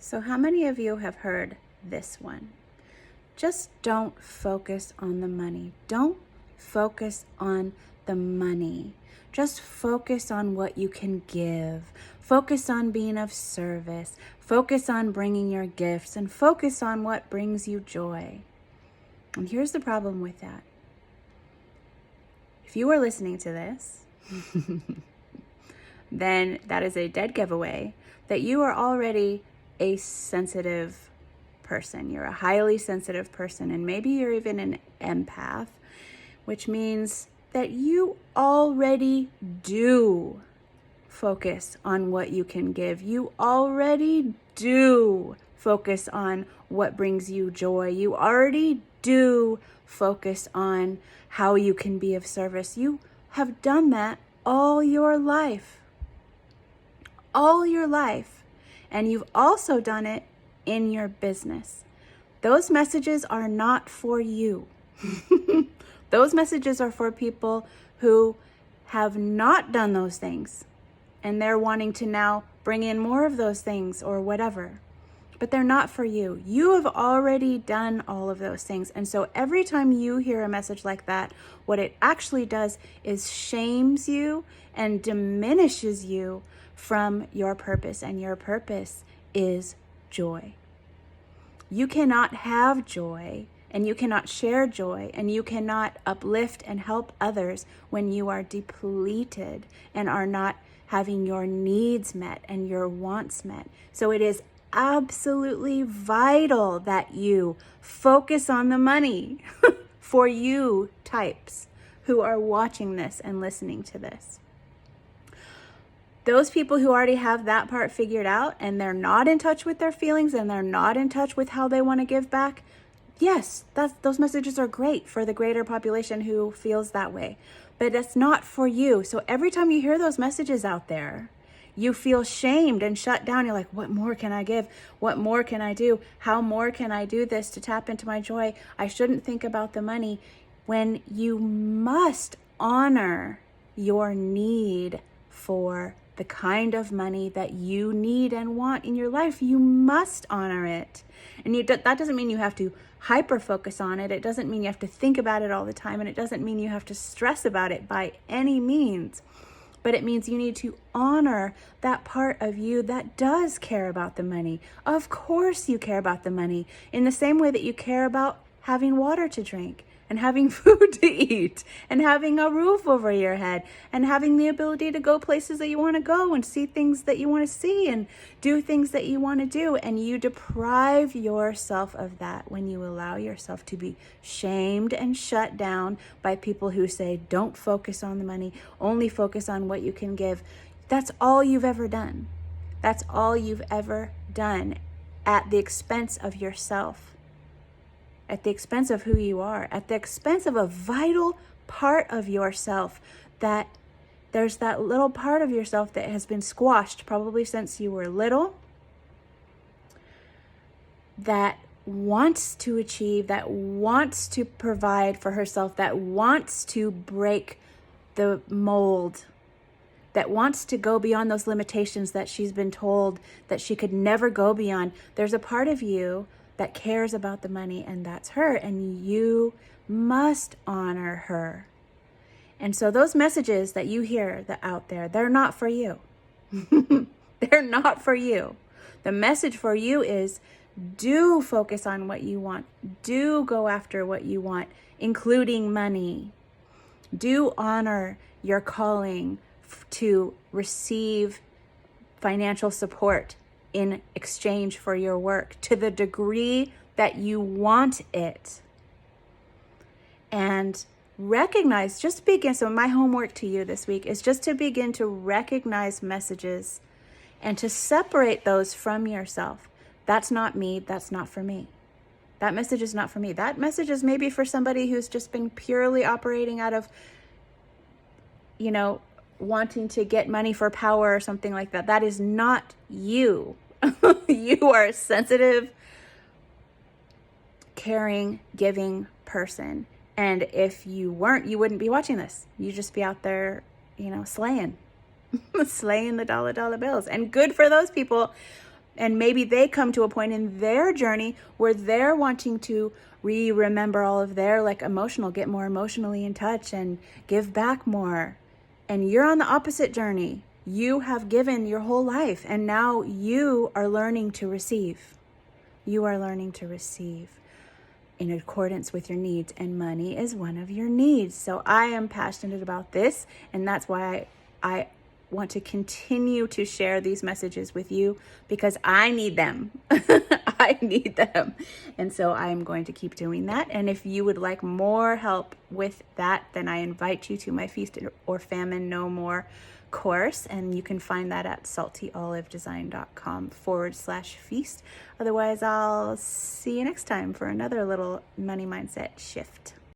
So how many of you have heard this one? Just don't focus on the money. Don't focus on the money. Just focus on what you can give. Focus on being of service. Focus on bringing your gifts and focus on what brings you joy. And here's the problem with that. If you are listening to this, then that is a dead giveaway that you are already a sensitive person. You're a highly sensitive person, and maybe you're even an empath, which means that you already do focus on what you can give. You already do focus on what brings you joy. You already do focus on how you can be of service. You have done that all your life. All your life. And you've also done it in your business. Those messages are not for you. Those messages are for people who have not done those things and they're wanting to now bring in more of those things or whatever. But they're not for you. You have already done all of those things. And so every time you hear a message like that, what it actually does is shames you and diminishes you from your purpose. And your purpose is joy. You cannot have joy and you cannot share joy and you cannot uplift and help others when you are depleted and are not having your needs met and your wants met. So it is absolutely vital that you focus on the money for you types who are watching this and listening to this. Those people who already have that part figured out and they're not in touch with their feelings and they're not in touch with how they want to give back, yes, those messages are great for the greater population who feels that way. But it's not for you. So every time you hear those messages out there, you feel shamed and shut down. You're like, what more can I give? What more can I do? How more can I do this to tap into my joy? I shouldn't think about the money. When you must honor your need for the kind of money that you need and want in your life, you must honor it. And that doesn't mean you have to hyper focus on it. It doesn't mean you have to think about it all the time. And it doesn't mean you have to stress about it by any means. But it means you need to honor that part of you that does care about the money. Of course you care about the money in the same way that you care about having water to drink and having food to eat and having a roof over your head and having the ability to go places that you want to go and see things that you want to see and do things that you want to do. And you deprive yourself of that when you allow yourself to be shamed and shut down by people who say, don't focus on the money, only focus on what you can give. That's all you've ever done. That's all you've ever done at the expense of yourself. At the expense of who you are, at the expense of a vital part of yourself, that there's that little part of yourself that has been squashed probably since you were little, that wants to achieve, that wants to provide for herself, that wants to break the mold, that wants to go beyond those limitations that she's been told that she could never go beyond. There's a part of you that cares about the money, and that's her, and you must honor her. And so those messages that you hear out there, they're not for you. They're not for you. The message for you is, do focus on what you want. Do go after what you want, including money. Do honor your calling to receive financial support in exchange for your work to the degree that you want it. And recognize, just begin. So my homework to you this week is just to begin to recognize messages and to separate those from yourself. That's not me. That's not for me. That message is not for me. That message is maybe for somebody who's just been purely operating out of, wanting to get money for power or something like that. That is not you. You are a sensitive, caring, giving person. And if you weren't, you wouldn't be watching this. You'd just be out there, slaying the dollar bills. And good for those people. And maybe they come to a point in their journey where they're wanting to remember all of their get more emotionally in touch and give back more. And you're on the opposite journey. You have given your whole life, and now you are learning to receive. You are learning to receive in accordance with your needs, and money is one of your needs. So I am passionate about this, and that's why I want to continue to share these messages with you, because I need them. I need them. And so I'm going to keep doing that. And if you would like more help with that, then I invite you to my Feast or Famine No More course. And you can find that at saltyolivedesign.com/feast. Otherwise, I'll see you next time for another little money mindset shift.